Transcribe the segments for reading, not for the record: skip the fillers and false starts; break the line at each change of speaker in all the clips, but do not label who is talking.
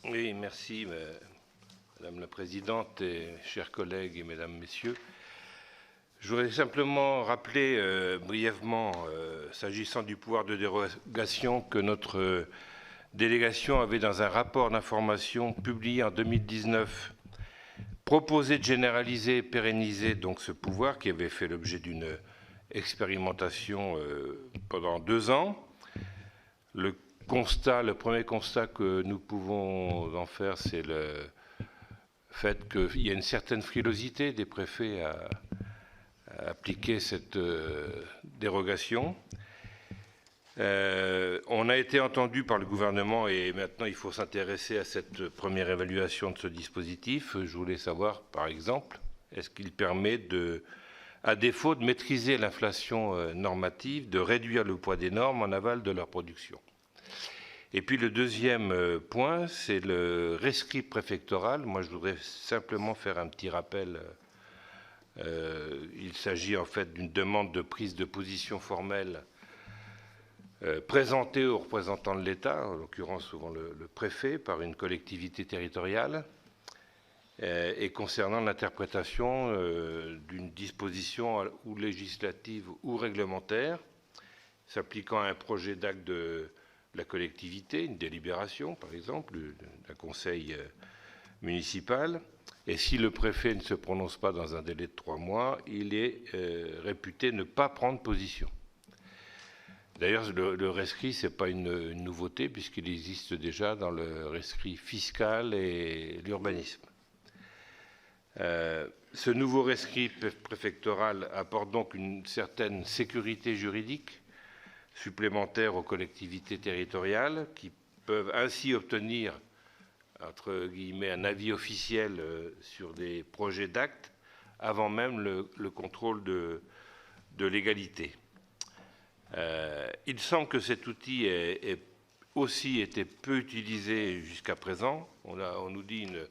Oui, merci Madame la Présidente et chers collègues et Mesdames, Messieurs. Je voudrais simplement rappeler brièvement, s'agissant du pouvoir de dérogation, que notre délégation avait dans un rapport d'information publié en 2019 proposé de généraliser et pérenniser donc ce pouvoir qui avait fait l'objet d'une expérimentation pendant 2 ans. Le premier constat que nous pouvons en faire, c'est le fait qu'il y a une certaine frilosité des préfets à appliquer cette dérogation. On a été entendu par le gouvernement et maintenant il faut s'intéresser à cette première évaluation de ce dispositif. Je voulais savoir, par exemple, est-ce qu'il permet à défaut de maîtriser l'inflation normative, de réduire le poids des normes en aval de leur production. Et puis le deuxième point, c'est le rescrit préfectoral. Moi, je voudrais simplement faire un petit rappel. Il s'agit en fait d'une demande de prise de position formelle présentée aux représentants de l'État, en l'occurrence souvent le préfet, par une collectivité territoriale, et concernant l'interprétation d'une disposition ou législative ou réglementaire, s'appliquant à un projet d'acte de la collectivité, une délibération par exemple d'un conseil municipal, et si le préfet ne se prononce pas dans un délai de 3 mois, il est réputé ne pas prendre position. D'ailleurs, le rescrit, ce n'est pas une nouveauté, puisqu'il existe déjà dans le rescrit fiscal et l'urbanisme. Ce nouveau rescrit préfectoral apporte donc une certaine sécurité juridique supplémentaires aux collectivités territoriales qui peuvent ainsi obtenir, entre guillemets, un avis officiel sur des projets d'actes avant même le contrôle de légalité. Il semble que cet outil ait aussi été peu utilisé jusqu'à présent. On nous dit une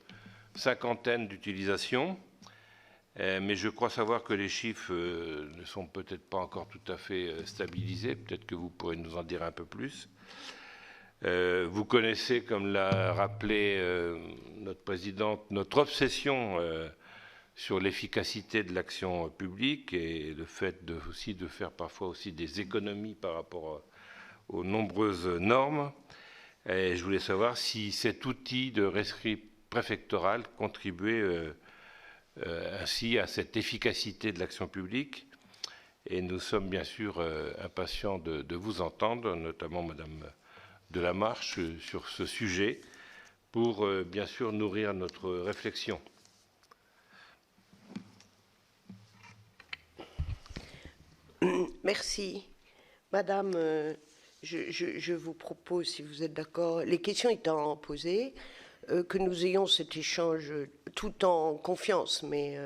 50aine d'utilisations. Mais je crois savoir que les chiffres ne sont peut-être pas encore tout à fait stabilisés. Peut-être que vous pourrez nous en dire un peu plus. Vous connaissez, comme l'a rappelé notre présidente, notre obsession sur l'efficacité de l'action publique et le fait aussi de faire parfois aussi des économies par rapport aux nombreuses normes. Et je voulais savoir si cet outil de rescrit préfectoral contribuait ainsi à cette efficacité de l'action publique. Et nous sommes bien sûr impatients de vous entendre, notamment Madame Delamarche, sur ce sujet, pour bien sûr nourrir notre réflexion.
Merci. Madame, je vous propose, si vous êtes d'accord, les questions étant posées, que nous ayons cet échange tout en confiance, mais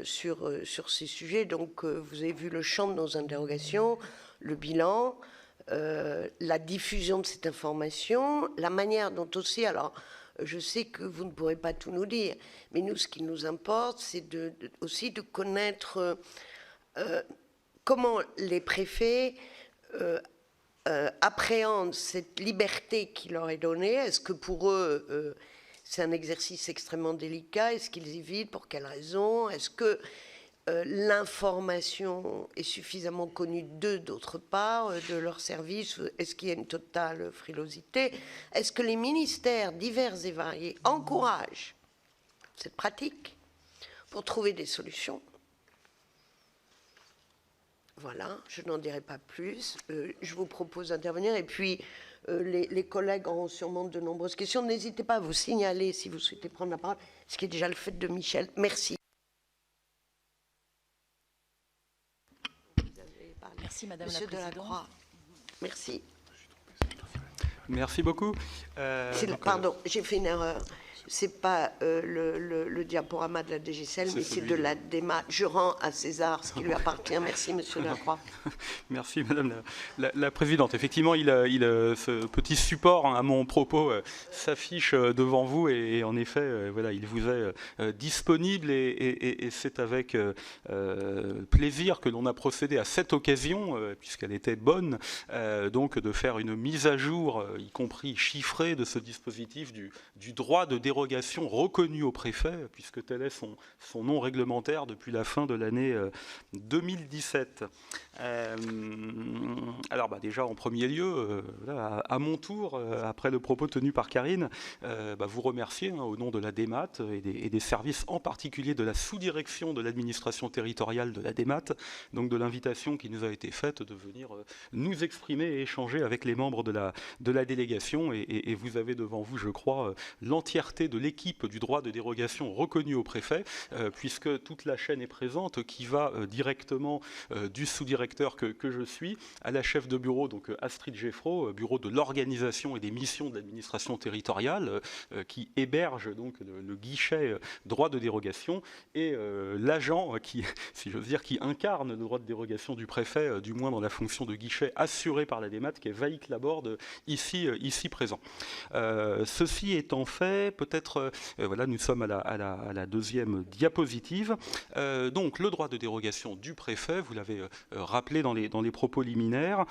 sur ces sujets. Donc, vous avez vu le champ de nos interrogations, le bilan, la diffusion de cette information, la manière dont aussi, alors, je sais que vous ne pourrez pas tout nous dire, mais nous, ce qui nous importe, c'est aussi de connaître comment les préfets appréhendent cette liberté qui leur est donnée. Est-ce que pour eux, c'est un exercice extrêmement délicat? Est-ce qu'ils évitent? Pour quelles raisons? Est-ce que l'information est suffisamment connue d'eux, d'autre part, de leur service? Est-ce qu'il y a une totale frilosité? Est-ce que les ministères divers et variés encouragent cette pratique pour trouver des solutions? Voilà, je n'en dirai pas plus. Je vous propose d'intervenir et puis les collègues auront sûrement de nombreuses questions. N'hésitez pas à vous signaler si vous souhaitez prendre la parole, ce qui est déjà le fait de Michel. Merci.
Merci Madame
Monsieur
la Présidente.
Delacroix. Merci.
Merci beaucoup.
Pardon, j'ai fait une erreur. c'est pas le diaporama de la DGCL, mais c'est de la démat. Je rends à César ce qui lui appartient. Merci, Monsieur Lacroix.
Merci, Madame la Présidente. Effectivement, ce petit support à mon propos s'affiche devant vous et en effet, voilà, il vous est disponible et c'est avec plaisir que l'on a procédé à cette occasion, puisqu'elle était bonne, donc de faire une mise à jour, y compris chiffrée, de ce dispositif du droit de dérogation reconnu au préfet, puisque tel est son nom réglementaire depuis la fin de l'année 2017. Alors déjà, en premier lieu, à mon tour, après le propos tenu par Karine, vous remercier au nom de la DEMAT et des services, en particulier de la sous-direction de l'administration territoriale de la DEMAT, donc de l'invitation qui nous a été faite de venir nous exprimer et échanger avec les membres de la délégation. Et vous avez devant vous, je crois, l'entièreté de l'équipe du droit de dérogation reconnu au préfet, puisque toute la chaîne est présente, qui va directement du sous-directeur que je suis à la chef de bureau, donc Astrid Geffreau, bureau de l'organisation et des missions de l'administration territoriale, qui héberge donc le guichet droit de dérogation, et l'agent qui, si j'ose dire, qui incarne le droit de dérogation du préfet, du moins dans la fonction de guichet assurée par la DEMAT, qui est Vaïk Laborde, ici présent. Ceci étant fait, peut-être, voilà, nous sommes à la deuxième diapositive. Donc le droit de dérogation du préfet, vous l'avez rappelé dans les propos liminaires,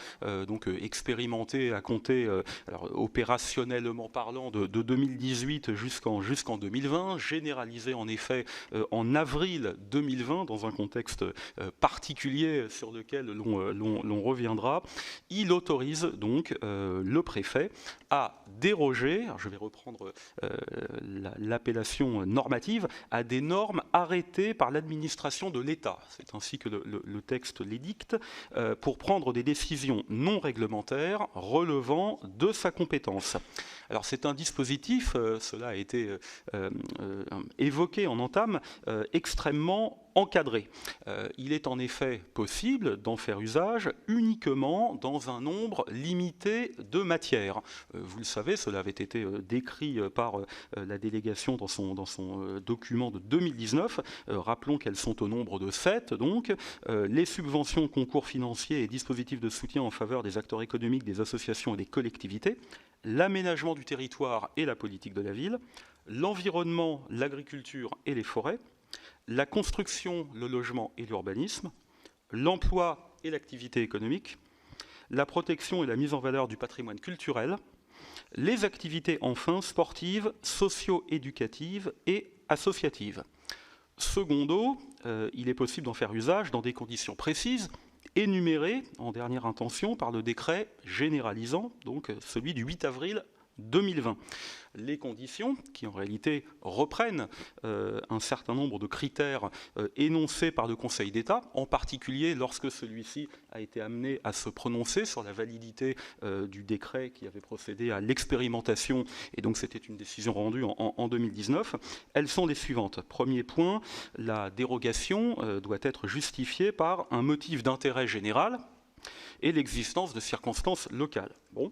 donc expérimenté à compter, alors, opérationnellement parlant, de 2018 jusqu'en 2020, généralisé en effet en avril 2020 dans un contexte particulier sur lequel l'on reviendra. Il autorise donc le préfet à déroger, alors je vais reprendre l'appellation normative, à des normes arrêtées par l'administration de l'État, c'est ainsi que le texte l'édicte, pour prendre des décisions non réglementaires relevant de sa compétence. Alors c'est un dispositif, cela a été évoqué en entame, extrêmement encadré. Il est en effet possible d'en faire usage uniquement dans un nombre limité de matières. Vous le savez, cela avait été décrit par la délégation dans son document de 2019. Rappelons qu'elles sont au nombre de 7, donc les subventions, concours financiers et dispositifs de soutien en faveur des acteurs économiques, des associations et des collectivités, l'aménagement du territoire et la politique de la ville, l'environnement, l'agriculture et les forêts, la construction, le logement et l'urbanisme, l'emploi et l'activité économique, la protection et la mise en valeur du patrimoine culturel, les activités enfin sportives, socio-éducatives et associatives. Secondo, il est possible d'en faire usage dans des conditions précises, énumérées en dernière intention par le décret généralisant, donc celui du 8 avril 2020. Les conditions, qui en réalité reprennent un certain nombre de critères énoncés par le Conseil d'État, en particulier lorsque celui-ci a été amené à se prononcer sur la validité du décret qui avait procédé à l'expérimentation, et donc c'était une décision rendue en 2019, elles sont les suivantes. Premier point, la dérogation doit être justifiée par un motif d'intérêt général et l'existence de circonstances locales. Bon.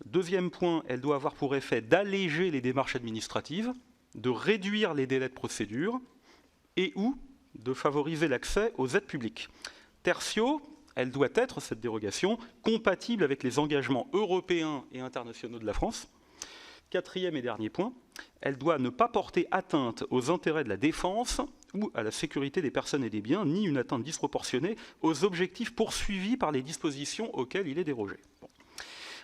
Deuxième point, elle doit avoir pour effet d'alléger les démarches administratives, de réduire les délais de procédure et ou de favoriser l'accès aux aides publiques. Tertio, elle doit être, cette dérogation, compatible avec les engagements européens et internationaux de la France. Quatrième et dernier point, elle doit ne pas porter atteinte aux intérêts de la défense ou à la sécurité des personnes et des biens, ni une atteinte disproportionnée aux objectifs poursuivis par les dispositions auxquelles il est dérogé. Bon.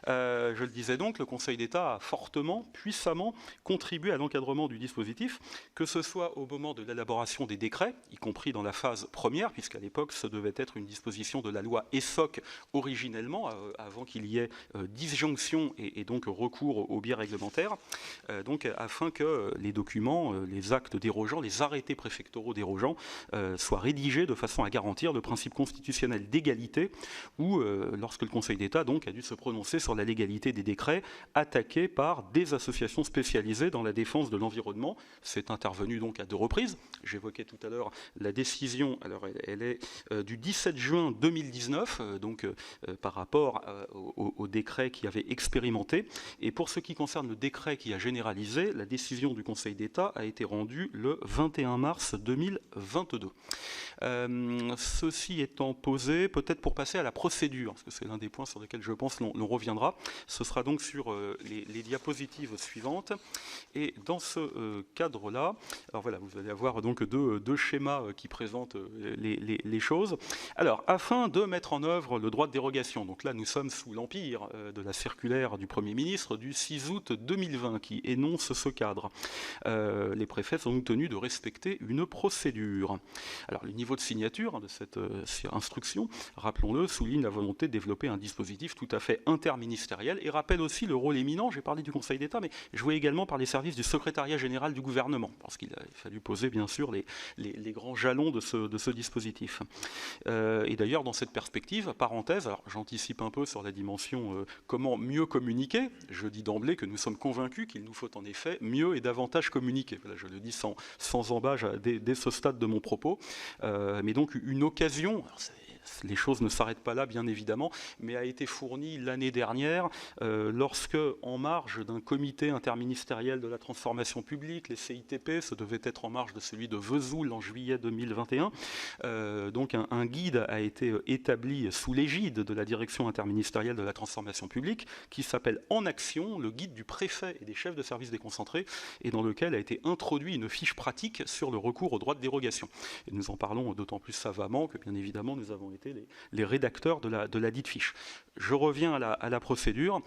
Je le disais donc, le Conseil d'État a fortement, puissamment contribué à l'encadrement du dispositif, que ce soit au moment de l'élaboration des décrets, y compris dans la phase première, puisqu'à l'époque, ce devait être une disposition de la loi ESSOC originellement, avant qu'il y ait disjonction et donc recours aux biais réglementaires, donc afin que les documents, les actes dérogeants, les arrêtés préfectoraux dérogeants soient rédigés de façon à garantir le principe constitutionnel d'égalité, ou lorsque le Conseil d'État donc a dû se prononcer sur sur la légalité des décrets attaqués par des associations spécialisées dans la défense de l'environnement. C'est intervenu donc à 2 reprises. J'évoquais tout à l'heure la décision, alors elle est du 17 juin 2019, par rapport au décret qui avait expérimenté. Et pour ce qui concerne le décret qui a généralisé, la décision du Conseil d'État a été rendue le 21 mars 2022. Ceci étant posé, peut-être pour passer à la procédure, parce que c'est l'un des points sur lesquels je pense l'on reviendra, ce sera donc sur les diapositives suivantes. Et dans ce cadre-là, alors voilà, vous allez avoir donc deux schémas qui présentent les choses. Alors, afin de mettre en œuvre le droit de dérogation, donc là nous sommes sous l'empire de la circulaire du Premier ministre du 6 août 2020 qui énonce ce cadre. Les préfets sont donc tenus de respecter une procédure. Alors, le niveau de signature de cette instruction, rappelons-le, souligne la volonté de développer un dispositif tout à fait interministériel et rappelle aussi le rôle éminent, j'ai parlé du Conseil d'État, mais joué également par les services du secrétariat général du gouvernement, parce qu'il a fallu poser bien sûr les grands jalons de ce dispositif. Et d'ailleurs, dans cette perspective, parenthèse, alors j'anticipe un peu sur la dimension comment mieux communiquer, je dis d'emblée que nous sommes convaincus qu'il nous faut en effet mieux et davantage communiquer. Voilà, je le dis sans embâche dès ce stade de mon propos. Mais donc une occasion, alors les choses ne s'arrêtent pas là, bien évidemment, mais a été fournie l'année dernière lorsque, en marge d'un comité interministériel de la transformation publique, les CITP, ce devait être en marge de celui de Vesoul en juillet 2021, donc un guide a été établi sous l'égide de la direction interministérielle de la transformation publique qui s'appelle En Action, le guide du préfet et des chefs de services déconcentrés, et dans lequel a été introduit une fiche pratique sur le recours au droit de dérogation. Et nous en parlons d'autant plus savamment que, bien évidemment, nous avons été les rédacteurs de la dite fiche. Je reviens à la procédure.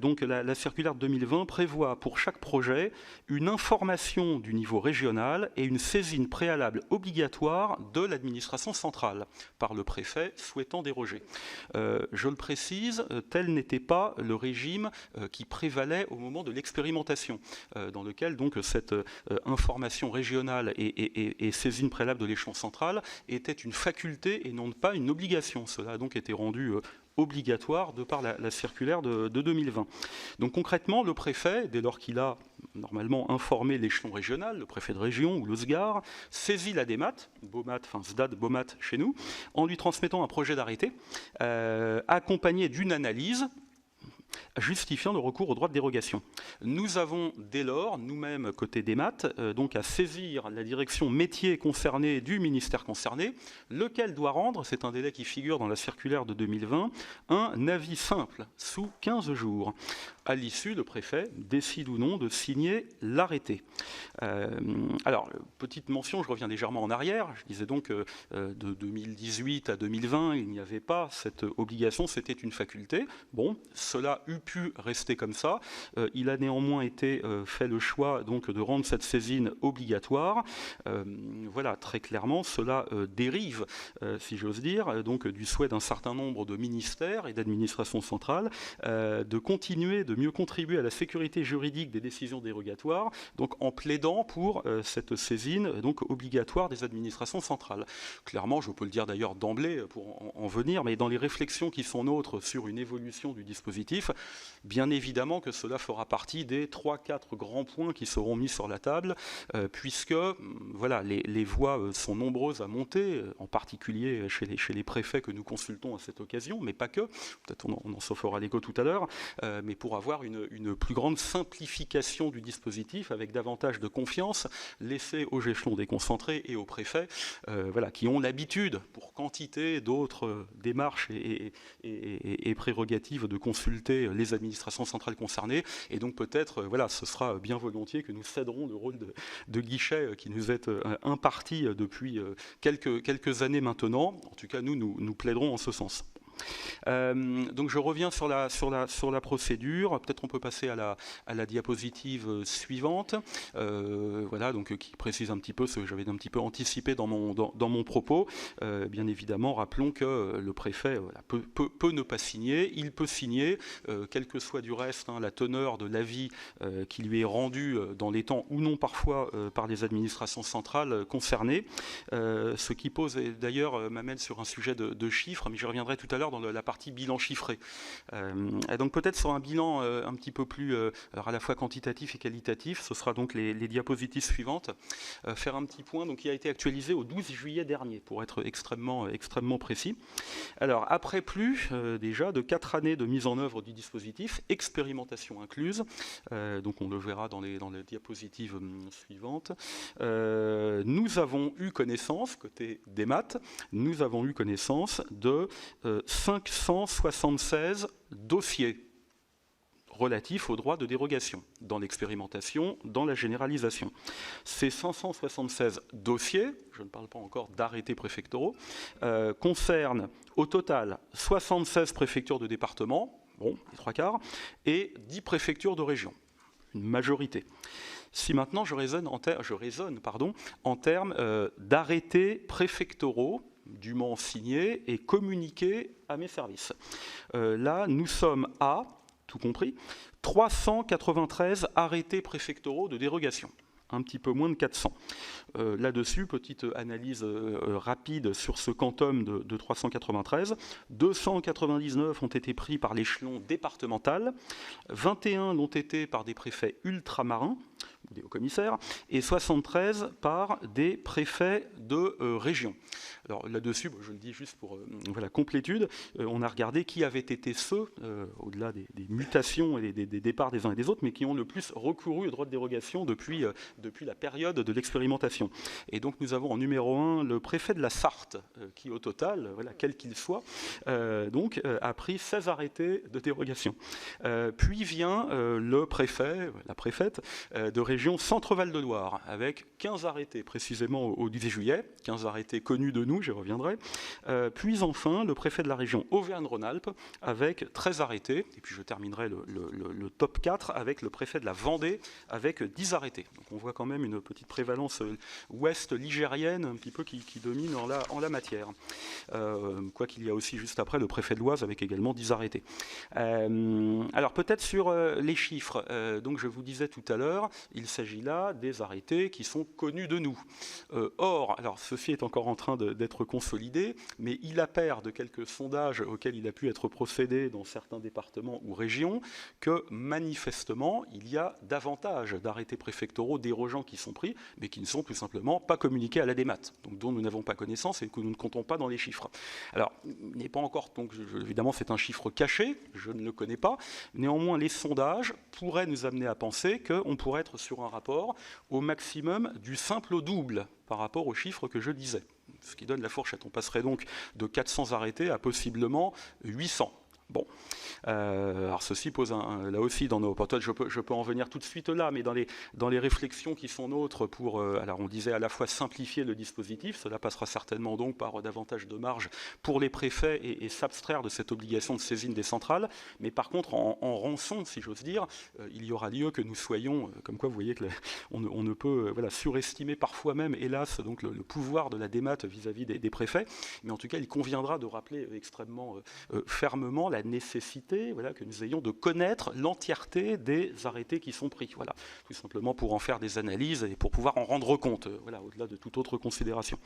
Donc la circulaire de 2020 prévoit pour chaque projet une information du niveau régional et une saisine préalable obligatoire de l'administration centrale par le préfet souhaitant déroger. Je le précise, tel n'était pas le régime qui prévalait au moment de l'expérimentation, dans lequel donc cette information régionale et saisine préalable de l'échelon central était une faculté et non pas une obligation. Cela a donc été rendu obligatoire de par la circulaire de 2020. Donc concrètement, le préfet, dès lors qu'il a normalement informé l'échelon régional, le préfet de région ou le SGAR, saisit la DEMAT, BOMAT, enfin SDAD, BOMAT chez nous, en lui transmettant un projet d'arrêté accompagné d'une analyse justifiant le recours au droit de dérogation. Nous avons dès lors, nous-mêmes, côté DEMAT, donc à saisir la direction métier concernée du ministère concerné, lequel doit rendre, c'est un délai qui figure dans la circulaire de 2020, un avis simple, sous 15 jours. À l'issue, le préfet décide ou non de signer l'arrêté. Alors, petite mention, je reviens légèrement en arrière, je disais donc de 2018 à 2020, il n'y avait pas cette obligation, c'était une faculté. Bon, cela eût pu rester comme ça. Il a néanmoins été fait le choix donc de rendre cette saisine obligatoire. Voilà, très clairement, cela dérive, si j'ose dire, donc du souhait d'un certain nombre de ministères et d'administrations centrales de continuer de mieux contribuer à la sécurité juridique des décisions dérogatoires, donc en plaidant pour cette saisine donc obligatoire des administrations centrales. Clairement, je peux le dire d'ailleurs d'emblée pour en venir, mais dans les réflexions qui sont nôtres sur une évolution du dispositif, bien évidemment que cela fera partie des 3-4 grands points qui seront mis sur la table, puisque voilà, les voix sont nombreuses à monter, en particulier chez les préfets que nous consultons à cette occasion, mais pas que, peut-être on en s'en fera l'écho tout à l'heure, mais pour avoir une plus grande simplification du dispositif avec davantage de confiance laissée aux échelons déconcentrés et aux préfets, voilà, qui ont l'habitude, pour quantité d'autres démarches et prérogatives, de consulter les administrations centrales concernées. Et donc peut-être, voilà, ce sera bien volontiers que nous céderons le rôle de guichet qui nous est imparti depuis quelques années maintenant. En tout cas, nous plaiderons en ce sens. Donc je reviens sur la procédure. Peut-être on peut passer à la diapositive suivante, voilà, donc qui précise un petit peu ce que j'avais un petit peu anticipé dans mon propos. Bien évidemment, rappelons que le préfet voilà, peut ne pas signer. Il peut signer, quelle que soit du reste la teneur de l'avis qui lui est rendu dans les temps ou non parfois par les administrations centrales concernées. Ce qui pose d'ailleurs m'amène sur un sujet de chiffres, mais j'y reviendrai tout à l'heure. faire dans la partie bilan chiffré. Et donc peut-être sur un bilan un petit peu plus alors à la fois quantitatif et qualitatif, ce sera donc les diapositives suivantes. Faire un petit point donc, qui a été actualisé au 12 juillet dernier, pour être extrêmement précis. Alors, après plus déjà de 4 années de mise en œuvre du dispositif, expérimentation incluse, donc on le verra dans les diapositives suivantes, nous avons eu connaissance, côté des maths, nous avons eu connaissance de 576 dossiers relatifs aux droits de dérogation, dans l'expérimentation, dans la généralisation. Ces 576 dossiers, je ne parle pas encore d'arrêtés préfectoraux, concernent au total 76 préfectures de département, bon, les 3/4, et 10 préfectures de région, une majorité. Si maintenant je raisonne en termes d'arrêtés préfectoraux, dûment signés et communiqués à mes services. Là, nous sommes à tout compris, 393 arrêtés préfectoraux de dérogation, un petit peu moins de 400. Là-dessus, petite analyse rapide sur ce quantum de 393, 299 ont été pris par l'échelon départemental, 21 l'ont été par des préfets ultramarins, des hauts-commissaires, et 73 par des préfets de région. Alors là-dessus, je le dis juste pour complétude, on a regardé qui avaient été ceux, au-delà des mutations et des départs des uns et des autres, mais qui ont le plus recouru au droit de dérogation depuis la période de l'expérimentation. Et donc nous avons en numéro 1 le préfet de la Sarthe, qui au total, quel qu'il soit, a pris 16 arrêtés de dérogation. Puis vient le préfet, la préfète de région Centre-Val de Loire, avec 15 arrêtés précisément au 10 juillet, 15 arrêtés connus de nous, j'y reviendrai. Puis enfin, le préfet de la région Auvergne-Rhône-Alpes, avec 13 arrêtés. Et puis je terminerai le top 4 avec le préfet de la Vendée, avec 10 arrêtés. Donc on voit quand même une petite prévalence ouest ligérienne, un petit peu qui domine en la matière. Quoi qu'il y a aussi juste après le préfet de l'Oise, avec également 10 arrêtés. Alors peut-être sur les chiffres. Donc je vous disais tout à l'heure, il s'agit là des arrêtés qui sont connus de nous. Or, alors ceci est encore en train d'être consolidé, mais il appert de quelques sondages auxquels il a pu être procédé dans certains départements ou régions que manifestement, il y a davantage d'arrêtés préfectoraux dérogeants qui sont pris, mais qui ne sont tout simplement pas communiqués à la DEMAT, donc dont nous n'avons pas connaissance et que nous ne comptons pas dans les chiffres. Alors, il n'est pas encore, donc évidemment c'est un chiffre caché, je ne le connais pas, néanmoins les sondages pourraient nous amener à penser qu'on pourrait être sur un rapport au maximum du simple au double par rapport aux chiffres que je disais, ce qui donne la fourchette. On passerait donc de 400 arrêtés à possiblement 800. Bon, alors ceci pose là aussi dans nos... Peut-être je peux en venir tout de suite là, mais dans les réflexions qui sont nôtres pour, alors on disait à la fois simplifier le dispositif, cela passera certainement donc par davantage de marge pour les préfets et s'abstraire de cette obligation de saisine des centrales, mais par contre en rançon, si j'ose dire, il y aura lieu que nous soyons, comme quoi vous voyez que on ne peut surestimer parfois même, hélas, donc le pouvoir de la DEMAT vis-à-vis des préfets, mais en tout cas il conviendra de rappeler extrêmement fermement la nécessité que nous ayons de connaître l'entièreté des arrêtés qui sont pris. Voilà, tout simplement pour en faire des analyses et pour pouvoir en rendre compte, au-delà de toute autre considération.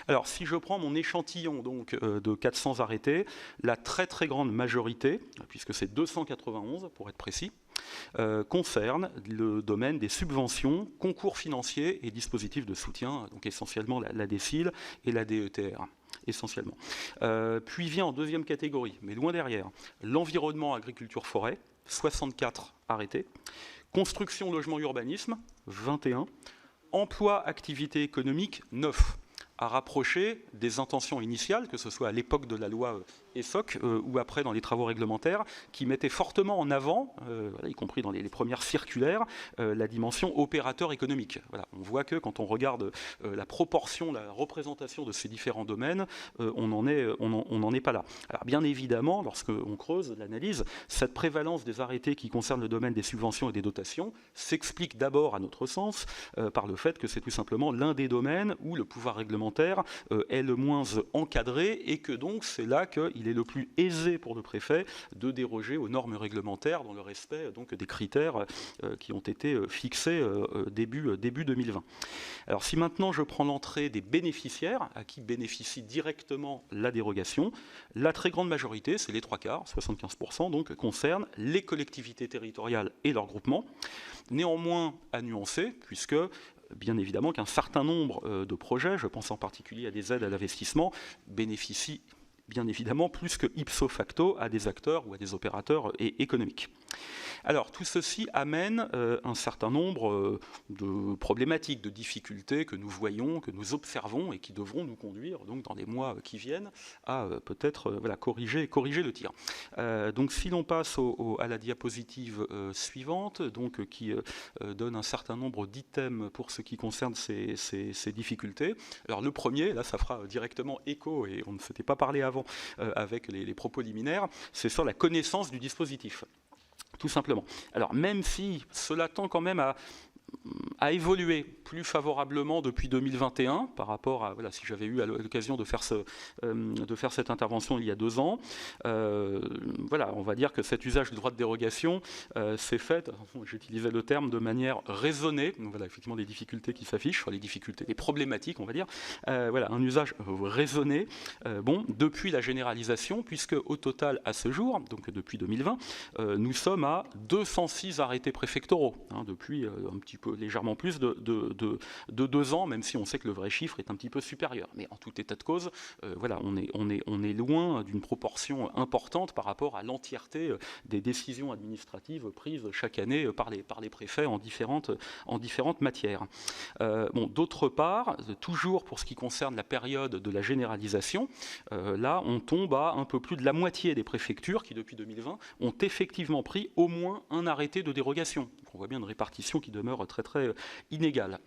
Alors, si je prends mon échantillon donc, de 400 arrêtés, la très très grande majorité, puisque c'est 291 pour être précis, concerne le domaine des subventions, concours financiers et dispositifs de soutien, donc essentiellement la DSIL et la DETR. Essentiellement. Puis vient en deuxième catégorie, mais loin derrière, l'environnement, agriculture, forêt, 64 arrêtés, construction, logement, urbanisme, 21, emploi, activité économique, 9, à rapprocher des intentions initiales, que ce soit à l'époque de la loi ESSOC ou après dans les travaux réglementaires, qui mettaient fortement en avant, y compris dans les premières circulaires, la dimension opérateur économique. Voilà. On voit que quand on regarde la proportion, la représentation de ces différents domaines, on n'en est pas là. Alors bien évidemment, lorsqu'on creuse l'analyse, cette prévalence des arrêtés qui concernent le domaine des subventions et des dotations s'explique d'abord, à notre sens, par le fait que c'est tout simplement l'un des domaines où le pouvoir réglementaire réglementaire est le moins encadré et que donc c'est là qu'il est le plus aisé pour le préfet de déroger aux normes réglementaires dans le respect donc, des critères qui ont été fixés début 2020. Alors si maintenant je prends l'entrée des bénéficiaires à qui bénéficie directement la dérogation, la très grande majorité, c'est les 3/4, 75%, donc concerne les collectivités territoriales et leurs groupements. Néanmoins, à nuancer, puisque bien évidemment qu'un certain nombre de projets, je pense en particulier à des aides à l'investissement, bénéficient bien évidemment plus que ipso facto à des acteurs ou à des opérateurs économiques. Alors tout ceci amène un certain nombre de problématiques, de difficultés que nous voyons, que nous observons et qui devront nous conduire donc, dans les mois qui viennent à peut-être voilà, corriger le tir. Donc si l'on passe à la diapositive suivante, donc, qui donne un certain nombre d'items pour ce qui concerne ces difficultés. Alors le premier, là ça fera directement écho et on ne s'était pas parlé avant avec les propos liminaires, c'est sur la connaissance du dispositif. Tout simplement. Alors même si cela tend quand même à évoluer plus favorablement depuis 2021 par rapport à, voilà, si j'avais eu l'occasion de faire cette intervention il y a 2 ans, voilà, on va dire que cet usage du droit de dérogation s'est fait, j'utilisais le terme, de manière raisonnée. Donc voilà, effectivement, les difficultés qui s'affichent, les problématiques, on va dire, voilà, un usage raisonné, bon, depuis la généralisation, puisque au total, à ce jour, donc depuis 2020, nous sommes à 206 arrêtés préfectoraux, hein, depuis un petit peu légèrement plus de 2 ans, même si on sait que le vrai chiffre est un petit peu supérieur. Mais en tout état de cause, voilà, on est loin d'une proportion importante par rapport à l'entièreté des décisions administratives prises chaque année par les préfets en différentes matières. Bon, d'autre part, toujours pour ce qui concerne la période de la généralisation, là on tombe à un peu plus de la moitié des préfectures qui depuis 2020 ont effectivement pris au moins un arrêté de dérogation. Donc on voit bien une répartition qui demeure très inégale.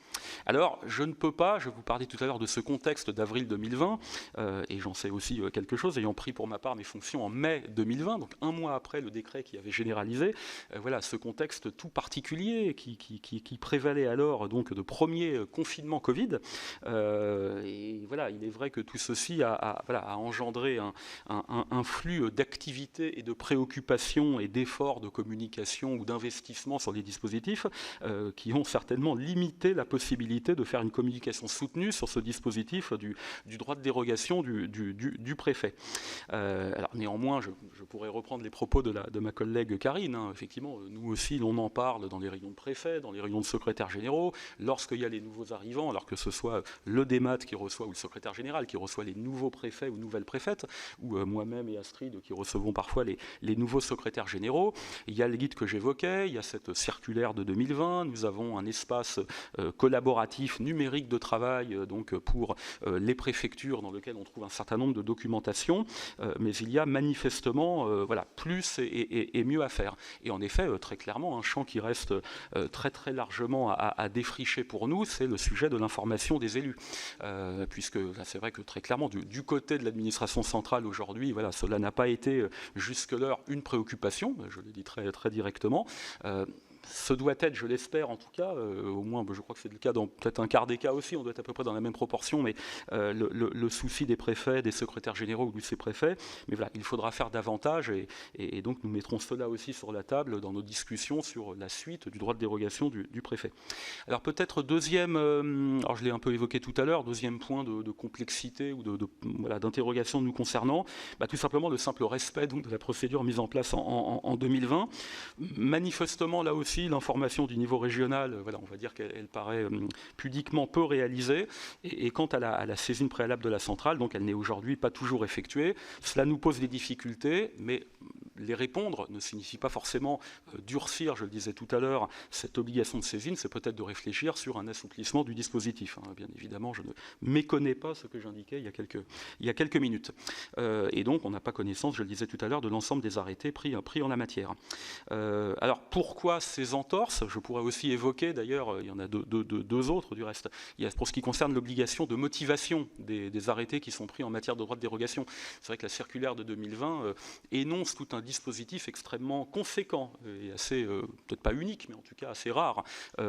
Alors je ne peux pas, je vous parlais tout à l'heure de ce contexte d'avril 2020 et j'en sais aussi quelque chose ayant pris pour ma part mes fonctions en mai 2020, donc 1 mois après le décret qui avait généralisé, voilà ce contexte tout particulier qui prévalait alors donc de premier confinement Covid et voilà, il est vrai que tout ceci a engendré un flux d'activités et de préoccupations et d'efforts de communication ou d'investissement sur les dispositifs qui ont certainement limité la possibilité de faire une communication soutenue sur ce dispositif du droit de dérogation du préfet. Alors néanmoins, je pourrais reprendre les propos de ma collègue Karine. Hein. Effectivement, nous aussi, on en parle dans les réunions de préfets, dans les réunions de secrétaires généraux, lorsqu'il y a les nouveaux arrivants, alors que ce soit le DEMAT qui reçoit, ou le secrétaire général qui reçoit les nouveaux préfets ou nouvelles préfètes, ou moi-même et Astrid qui recevons parfois les nouveaux secrétaires généraux. Il y a le guide que j'évoquais, il y a cette circulaire de 2020, nous avons un espace collaboratif numérique de travail donc pour les préfectures dans lequel on trouve un certain nombre de documentations, mais il y a manifestement voilà, plus et mieux à faire. Et en effet, très clairement, un champ qui reste très largement à défricher pour nous, c'est le sujet de l'information des élus. Puisque là, c'est vrai que très clairement, du côté de l'administration centrale aujourd'hui, voilà, cela n'a pas été jusque-là une préoccupation, je le dis très directement. Ce doit être, je l'espère en tout cas, au moins je crois que c'est le cas dans peut-être un quart des cas aussi, on doit être à peu près dans la même proportion, mais le souci des préfets, des secrétaires généraux ou de ces préfets, mais voilà, il faudra faire davantage et donc nous mettrons cela aussi sur la table dans nos discussions sur la suite du droit de dérogation du préfet. Alors peut-être deuxième, alors je l'ai un peu évoqué tout à l'heure, deuxième point de complexité ou voilà, d'interrogation nous concernant, tout simplement le simple respect donc, de la procédure mise en place en 2020. Manifestement là aussi, l'information du niveau régional, voilà, on va dire qu'elle paraît pudiquement peu réalisée. Et quant à la saisine préalable de la centrale, donc elle n'est aujourd'hui pas toujours effectuée. Cela nous pose des difficultés, mais les répondre ne signifie pas forcément durcir, je le disais tout à l'heure, cette obligation de saisine, c'est peut-être de réfléchir sur un assouplissement du dispositif. Hein. Bien évidemment, je ne méconnais pas ce que j'indiquais il y a quelques minutes. Et donc, on n'a pas connaissance, je le disais tout à l'heure, de l'ensemble des arrêtés pris en la matière. Alors, pourquoi ces entorses? Je pourrais aussi évoquer, d'ailleurs, il y en a deux autres du reste. Il y a, pour ce qui concerne l'obligation de motivation des arrêtés qui sont pris en matière de droit de dérogation. C'est vrai que la circulaire de 2020 énonce tout un dispositif extrêmement conséquent et assez, peut-être pas unique, mais en tout cas assez rare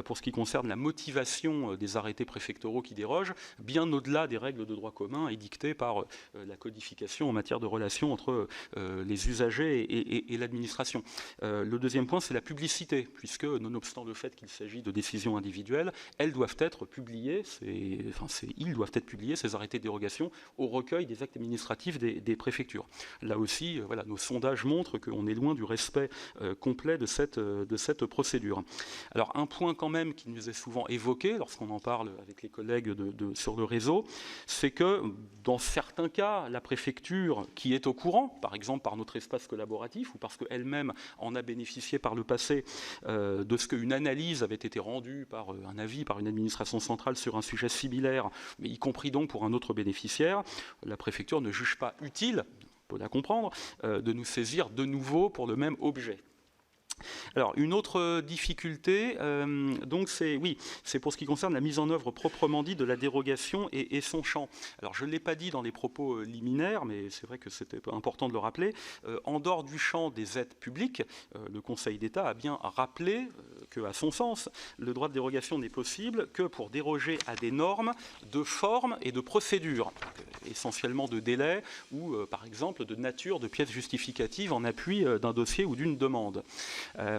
pour ce qui concerne la motivation des arrêtés préfectoraux qui dérogent, bien au-delà des règles de droit commun édictées par la codification en matière de relations entre les usagers et l'administration. Le deuxième point, c'est la publicité, puisque nonobstant le fait qu'il s'agit de décisions individuelles, elles doivent être publiées, ils doivent être publiés, ces arrêtés de dérogation, au recueil des actes administratifs des préfectures. Là aussi, voilà, nos sondages montrent qu'on est loin du respect complet de cette procédure. Alors un point quand même qui nous est souvent évoqué lorsqu'on en parle avec les collègues sur le réseau, c'est que dans certains cas, la préfecture qui est au courant, par exemple par notre espace collaboratif ou parce qu'elle-même en a bénéficié par le passé de ce qu'une analyse avait été rendue par un avis par une administration centrale sur un sujet similaire, mais y compris donc pour un autre bénéficiaire, la préfecture ne juge pas utile, on peut la comprendre, de nous saisir de nouveau pour le même objet. Alors, une autre difficulté, donc c'est pour ce qui concerne la mise en œuvre proprement dit de la dérogation et son champ. Alors, je ne l'ai pas dit dans les propos liminaires, mais c'est vrai que c'était important de le rappeler. En dehors du champ des aides publiques, le Conseil d'État a bien rappelé qu'à son sens, le droit de dérogation n'est possible que pour déroger à des normes de forme et de procédure, essentiellement de délai ou, par exemple, de nature de pièces justificatives en appui d'un dossier ou d'une demande.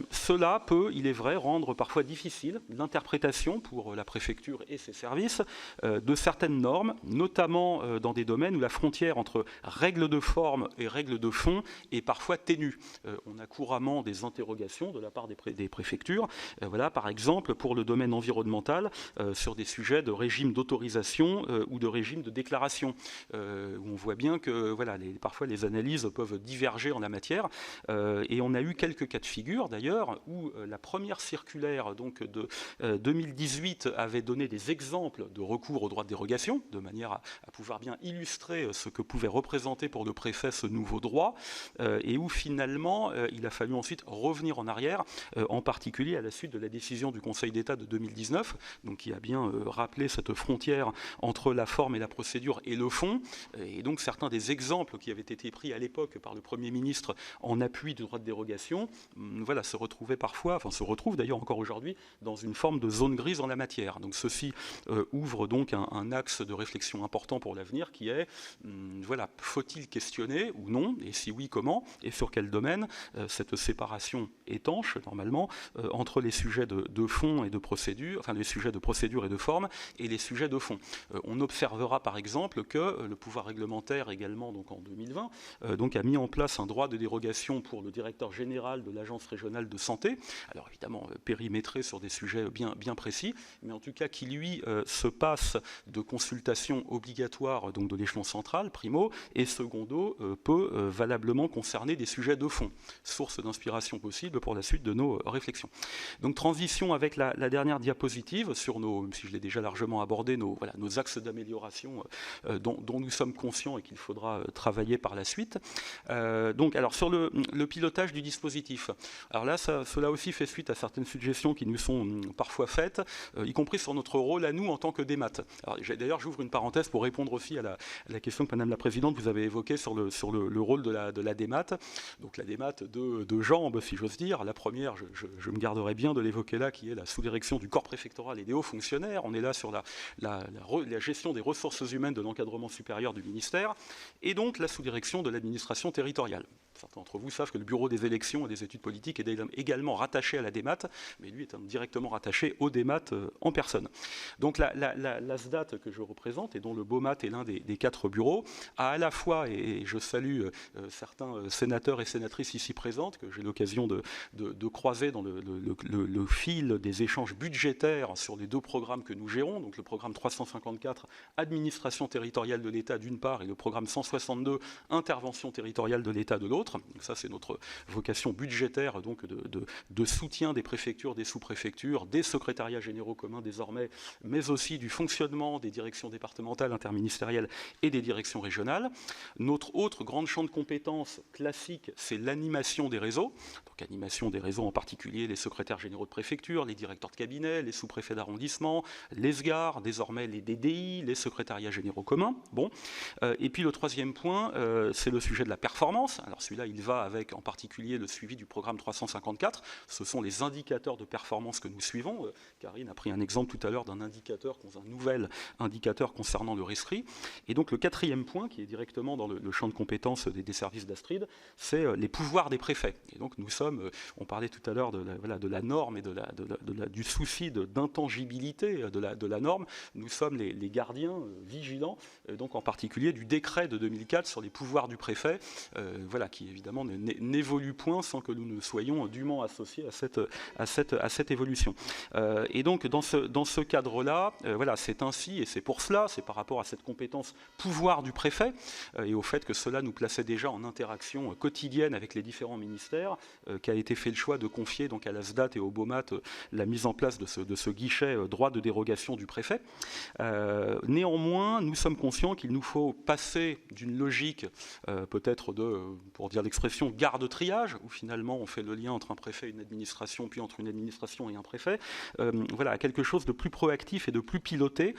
Cela peut, il est vrai, rendre parfois difficile l'interprétation pour la préfecture et ses services de certaines normes, notamment dans des domaines où la frontière entre règles de forme et règles de fond est parfois ténue. On a couramment des interrogations de la part des préfectures, voilà, par exemple pour le domaine environnemental, sur des sujets de régime d'autorisation ou de régime de déclaration, où on voit bien que voilà, parfois les analyses peuvent diverger en la matière, et on a eu quelques cas de figure d'ailleurs, où la première circulaire donc, de 2018 avait donné des exemples de recours au droit de dérogation, de manière à pouvoir bien illustrer ce que pouvait représenter pour le préfet ce nouveau droit, et où finalement il a fallu ensuite revenir en arrière, en particulier à la suite de la décision du Conseil d'État de 2019, donc qui a bien rappelé cette frontière entre la forme et la procédure et le fond, et donc certains des exemples qui avaient été pris à l'époque par le Premier ministre en appui du droit de dérogation, voilà, se retrouvent d'ailleurs encore aujourd'hui dans une forme de zone grise en la matière. Donc ceci ouvre donc un axe de réflexion important pour l'avenir qui est, voilà, faut-il questionner ou non, et si oui, comment, et sur quel domaine, cette séparation étanche, normalement, entre les sujets de fond et de procédure, enfin les sujets de procédure et de forme, et les sujets de fond. On observera par exemple que le pouvoir réglementaire également, donc en 2020, donc a mis en place un droit de dérogation pour le directeur général de l'agence régionale de santé, alors évidemment périmétré sur des sujets bien précis, mais en tout cas qui lui se passe de consultation obligatoire donc de l'échelon central, primo, et secondo peut valablement concerner des sujets de fond, source d'inspiration possible pour la suite de nos réflexions. Donc transition avec la dernière diapositive sur nos, si je l'ai déjà largement abordé, nos axes d'amélioration dont nous sommes conscients et qu'il faudra travailler par la suite. Donc alors sur le pilotage du dispositif. Alors là, cela aussi fait suite à certaines suggestions qui nous sont parfois faites, y compris sur notre rôle à nous en tant que DEMAT. D'ailleurs, j'ouvre une parenthèse pour répondre aussi à la question que Madame la Présidente vous avez évoquée sur le rôle de la DEMAT. Donc la DEMAT de jambes, si j'ose dire. La première, je me garderai bien de l'évoquer là, qui est la sous-direction du corps préfectoral et des hauts fonctionnaires. On est là sur la gestion des ressources humaines de l'encadrement supérieur du ministère, et donc la sous-direction de l'administration territoriale. Certains d'entre vous savent que le bureau des élections et des études politiques est également rattaché à la DEMAT, mais lui est directement rattaché au DEMAT en personne. Donc la SDAT que je représente, et dont le BOMAT est l'un des 4 bureaux, a à la fois, et je salue certains sénateurs et sénatrices ici présentes, que j'ai l'occasion de croiser dans le fil des échanges budgétaires sur les 2 programmes que nous gérons, donc le programme 354, Administration territoriale de l'État d'une part, et le programme 162, Intervention territoriale de l'État de l'autre. Donc ça, c'est notre vocation budgétaire donc de soutien des préfectures, des sous-préfectures, des secrétariats généraux communs désormais, mais aussi du fonctionnement des directions départementales, interministérielles et des directions régionales. Notre autre grande champ de compétences classique, c'est l'animation des réseaux. Donc animation des réseaux en particulier les secrétaires généraux de préfecture, les directeurs de cabinet, les sous-préfets d'arrondissement, les SGAR, désormais les DDI, les secrétariats généraux communs. Bon. Et puis le troisième point, c'est le sujet de la performance. Alors celui-là, il va avec en particulier le suivi du programme 354. Ce sont les indicateurs de performance que nous suivons. Karine a pris un exemple tout à l'heure d'un indicateur, un nouvel indicateur concernant le rescrit. Et donc le quatrième point, qui est directement dans le champ de compétences des services d'Astrid, c'est les pouvoirs des préfets. Et donc nous sommes, on parlait tout à l'heure de la norme et du souci d'intangibilité de la norme. Nous sommes les gardiens vigilants, donc en particulier du décret de 2004 sur les pouvoirs du préfet, qui évidemment n'évolue point sans que nous ne soyons dûment associés à cette évolution. Et donc dans ce cadre-là, c'est ainsi, et c'est pour cela, c'est par rapport à cette compétence pouvoir du préfet, et au fait que cela nous plaçait déjà en interaction quotidienne avec les différents ministères, qu'a été fait le choix de confier donc à l'ASDAT et au BOMAT la mise en place de ce guichet droit de dérogation du préfet. Néanmoins, nous sommes conscients qu'il nous faut passer d'une logique peut-être pour dire l'expression, garde-triage, où finalement on fait le lien entre un préfet et une administration, puis entre une administration et un préfet, à quelque chose de plus proactif et de plus piloté,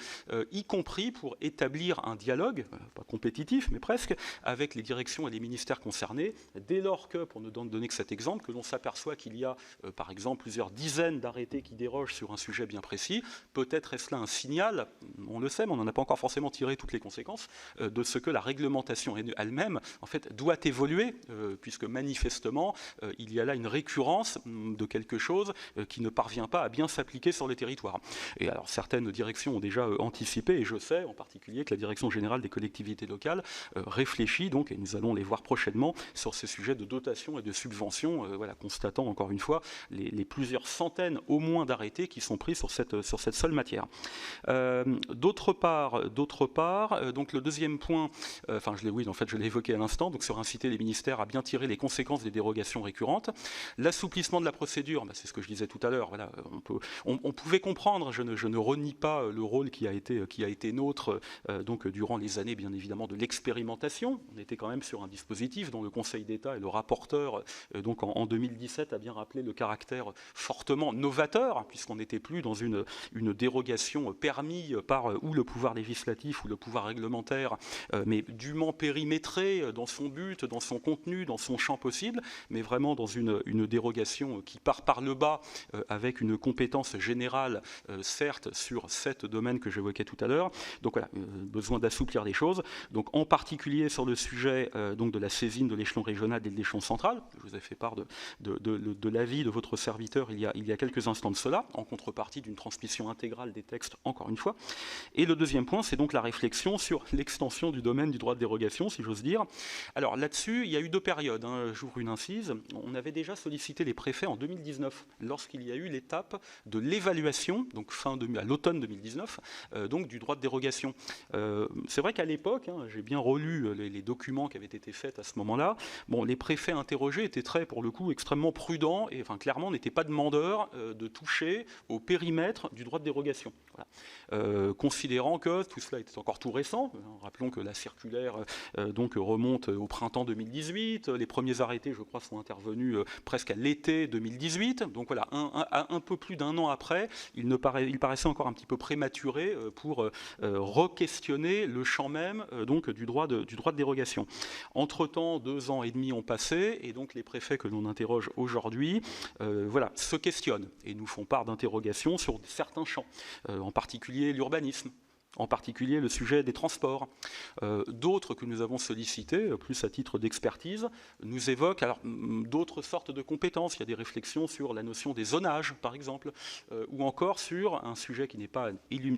y compris pour établir un dialogue, pas compétitif, mais presque, avec les directions et les ministères concernés, dès lors que, pour ne donner que cet exemple, que l'on s'aperçoit qu'il y a, par exemple, plusieurs dizaines d'arrêtés qui dérogent sur un sujet bien précis, peut-être est-ce là un signal, on le sait, mais on n'en a pas encore forcément tiré toutes les conséquences, de ce que la réglementation elle-même, en fait, doit évoluer, puisque manifestement, il y a là une récurrence de quelque chose qui ne parvient pas à bien s'appliquer sur le territoire. Et alors, certaines directions ont déjà anticipé, et je sais en particulier que la Direction générale des collectivités locales réfléchit, donc, et nous allons les voir prochainement, sur ces sujets de dotation et de subvention, constatant encore une fois les plusieurs centaines au moins d'arrêtés qui sont pris sur cette seule matière. D'autre part, donc le deuxième point, je l'ai évoqué à l'instant, donc sur inciter les ministères à bien tirer les conséquences des dérogations récurrentes. L'assouplissement de la procédure, c'est ce que je disais tout à l'heure, on pouvait comprendre, je ne renie pas le rôle qui a été nôtre donc durant les années bien évidemment de l'expérimentation. On était quand même sur un dispositif dont le Conseil d'État et le rapporteur donc en 2017 a bien rappelé le caractère fortement novateur, puisqu'on n'était plus dans une dérogation permise par ou le pouvoir législatif ou le pouvoir réglementaire, mais dûment périmétré dans son but, dans son contenu, dans son champ possible, mais vraiment dans une dérogation qui part par le bas avec une compétence générale, certes, sur 7 domaines que j'évoquais tout à l'heure. Donc voilà, besoin d'assouplir les choses. Donc en particulier sur le sujet donc de la saisine de l'échelon régional et de l'échelon central. Je vous ai fait part de l'avis de votre serviteur il y a quelques instants de cela, en contrepartie d'une transmission intégrale des textes, encore une fois. Et le deuxième point, c'est donc la réflexion sur l'extension du domaine du droit de dérogation, si j'ose dire. Alors là-dessus, il y a eu 2 périodes. J'ouvre une incise. On avait déjà sollicité les préfets en 2019, lorsqu'il y a eu l'étape de l'évaluation, donc à l'automne 2019, donc du droit de dérogation. C'est vrai qu'à l'époque, j'ai bien relu les documents qui avaient été faits à ce moment-là. Bon, les préfets interrogés étaient pour le coup, extrêmement prudents et clairement n'étaient pas demandeurs de toucher au périmètre du droit de dérogation. Voilà. Considérant que tout cela était encore tout récent, rappelons que la circulaire donc remonte au printemps 2018, les premiers arrêtés, je crois, sont intervenus presque à l'été 2018, donc voilà, un peu plus d'1 an après, il paraissait encore un petit peu prématuré pour re-questionner le champ même donc du droit de dérogation. Entre-temps, 2 ans et demi ont passé, et donc les préfets que l'on interroge aujourd'hui se questionnent et nous font part d'interrogations sur certains champs, en particulier l'urbanisme, en particulier le sujet des transports. D'autres que nous avons sollicités, plus à titre d'expertise, nous évoquent d'autres sortes de compétences. Il y a des réflexions sur la notion des zonages, par exemple, ou encore sur un sujet qui n'est pas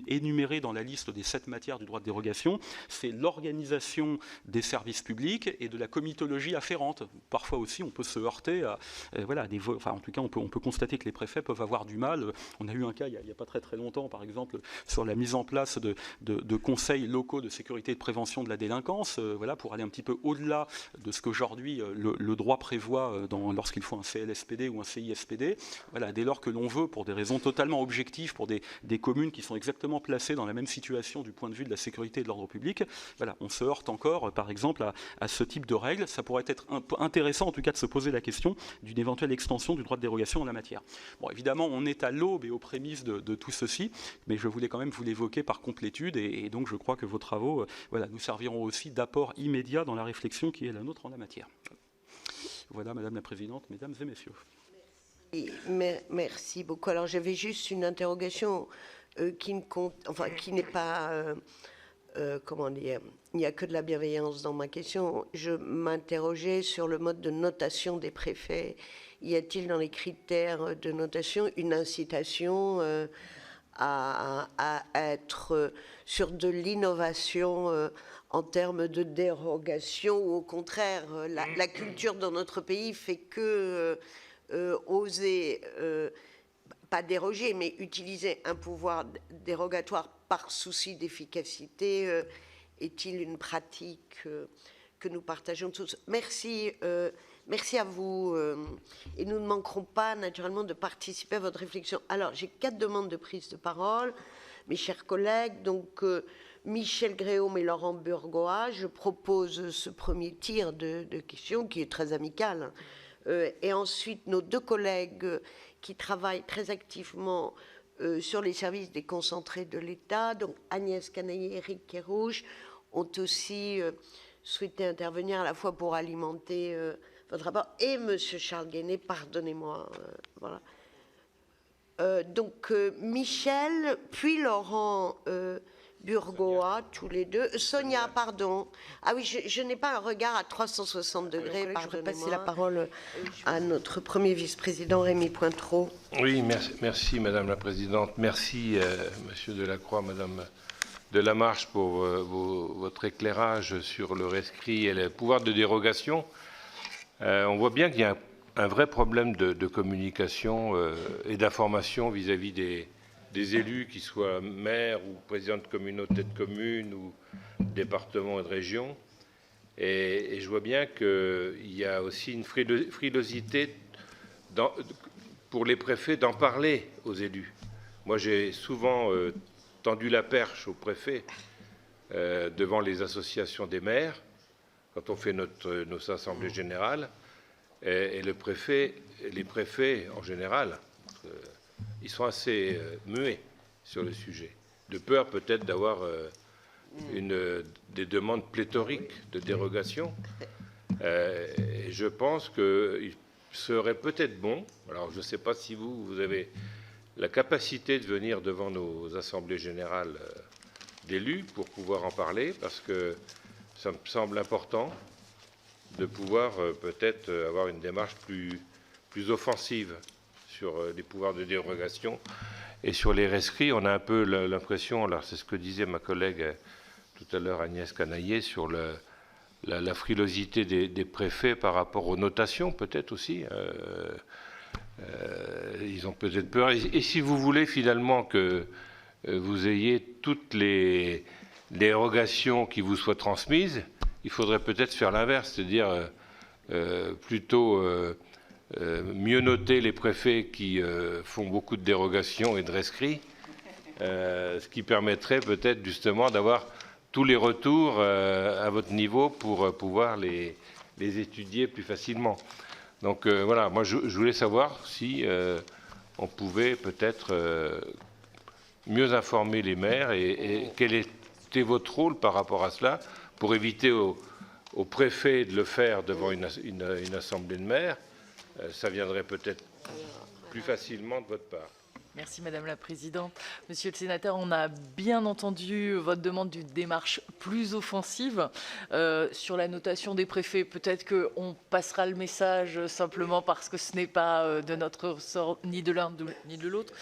énuméré dans la liste des 7 matières du droit de dérogation, c'est l'organisation des services publics et de la comitologie afférente. Parfois aussi, on peut se heurter à en tout cas, on peut constater que les préfets peuvent avoir du mal. On a eu un cas il n'y a pas très longtemps, par exemple, sur la mise en place de conseils locaux de sécurité et de prévention de la délinquance, pour aller un petit peu au-delà de ce qu'aujourd'hui le droit prévoit lorsqu'il faut un CLSPD ou un CISPD. Voilà, dès lors que l'on veut, pour des raisons totalement objectives, pour des communes qui sont exactement placées dans la même situation du point de vue de la sécurité et de l'ordre public, on se heurte encore, par exemple, à ce type de règles. Ça pourrait être un peu intéressant, en tout cas, de se poser la question d'une éventuelle extension du droit de dérogation en la matière. Bon, évidemment, on est à l'aube et aux prémices de tout ceci, mais je voulais quand même vous l'évoquer par complétude, et donc je crois que vos travaux nous serviront aussi d'apport immédiat dans la réflexion qui est la nôtre en la matière. Voilà, Madame la Présidente, Mesdames et Messieurs.
Merci beaucoup. Alors j'avais juste une interrogation qui n'est pas, comment dire, il n'y a que de la bienveillance dans ma question. Je m'interrogeais sur le mode de notation des préfets. Y a-t-il dans les critères de notation une incitation à être sur de l'innovation en termes de dérogation, ou au contraire, la culture dans notre pays fait que oser, pas déroger, mais utiliser un pouvoir dérogatoire par souci d'efficacité, est-il une pratique que nous partageons tous? Merci. Merci à vous, et nous ne manquerons pas naturellement de participer à votre réflexion. Alors, j'ai 4 demandes de prise de parole, mes chers collègues. Donc, Michel Gréaume et Laurent Burgoa, je propose ce premier tir de questions qui est très amical. Et ensuite, nos 2 collègues qui travaillent très activement sur les services déconcentrés de l'État, donc Agnès Canayer et Éric Kerrouche, ont aussi souhaité intervenir à la fois pour alimenter votre rapport, et Monsieur Charles Guené, pardonnez-moi, voilà. Donc Michel, puis Laurent Burgoa, tous les 2. Sonia, pardon. Ah oui, je n'ai pas un regard à 360 degrés. Je voudrais passer la parole à notre premier vice-président, Rémy Pointreau.
Oui, merci Madame la Présidente. Merci Monsieur Delacroix, Madame Delamarche, pour votre éclairage sur le rescrit et le pouvoir de dérogation. On voit bien qu'il y a un vrai problème de communication et d'information vis-à-vis des élus, qu'ils soient maires ou présidents de communautés de communes ou départements et de régions. Et je vois bien qu'il y a aussi une frilosité pour les préfets d'en parler aux élus. Moi, j'ai souvent tendu la perche aux préfets devant les associations des maires, quand on fait nos assemblées générales, et les préfets en général, ils sont assez muets sur le sujet, de peur peut-être d'avoir des demandes pléthoriques de dérogation. Et je pense qu'il serait peut-être bon, alors je ne sais pas si vous avez la capacité de venir devant nos assemblées générales d'élus pour pouvoir en parler, parce que ça me semble important de pouvoir peut-être avoir une démarche plus offensive sur les pouvoirs de dérogation. Et sur les rescrits, on a un peu l'impression, alors c'est ce que disait ma collègue tout à l'heure Agnès Canayer, sur la frilosité des préfets par rapport aux notations, peut-être aussi. Ils ont peut-être peur. Et si vous voulez finalement que vous ayez toutes les dérogations qui vous soient transmises, il faudrait peut-être faire l'inverse, c'est-à-dire plutôt mieux noter les préfets qui font beaucoup de dérogations et de rescrits, ce qui permettrait peut-être justement d'avoir tous les retours à votre niveau pour pouvoir les étudier plus facilement. Donc voilà, moi je voulais savoir si on pouvait peut-être mieux informer les maires et quel était votre rôle par rapport à cela pour éviter au préfet de le faire devant une assemblée de maires. Ça viendrait peut-être plus facilement de votre part.
Merci Madame la Présidente. Monsieur le Sénateur, on a bien entendu votre demande d'une démarche plus offensive sur la notation des préfets. Peut-être qu'on passera le message simplement parce que ce n'est pas de notre ressort, ni de l'un ni de l'autre.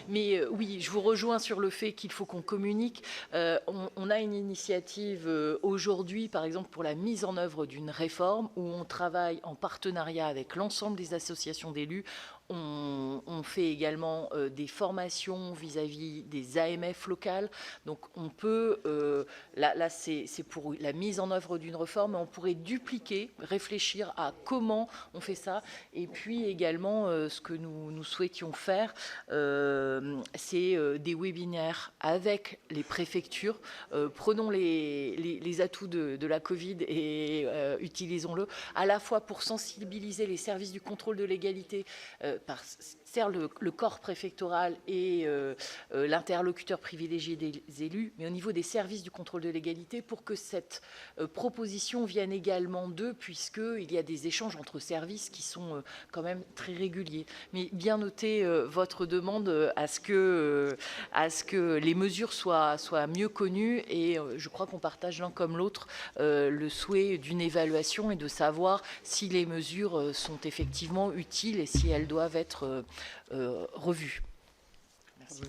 Mais oui, je vous rejoins sur le fait qu'il faut qu'on communique. On a une initiative aujourd'hui, par exemple, pour la mise en œuvre d'une réforme où on travaille en partenariat avec l'ensemble des associations d'élus. On fait également des formations vis-à-vis des AMF locales. Donc on peut, là c'est pour la mise en œuvre d'une réforme, mais on pourrait dupliquer, réfléchir à comment on fait ça. Et puis également, ce que nous souhaitions faire, c'est des webinaires avec les préfectures. Prenons les atouts de la Covid et utilisons-le à la fois pour sensibiliser les services du contrôle de légalité, certes, le corps préfectoral est l'interlocuteur privilégié des élus, mais au niveau des services du contrôle de légalité, pour que cette proposition vienne également d'eux, puisqu'il y a des échanges entre services qui sont quand même très réguliers. Mais bien noter votre demande à ce que les mesures soient mieux connues, et je crois qu'on partage l'un comme l'autre le souhait d'une évaluation et de savoir si les mesures sont effectivement utiles et si elles doivent être revues. Merci.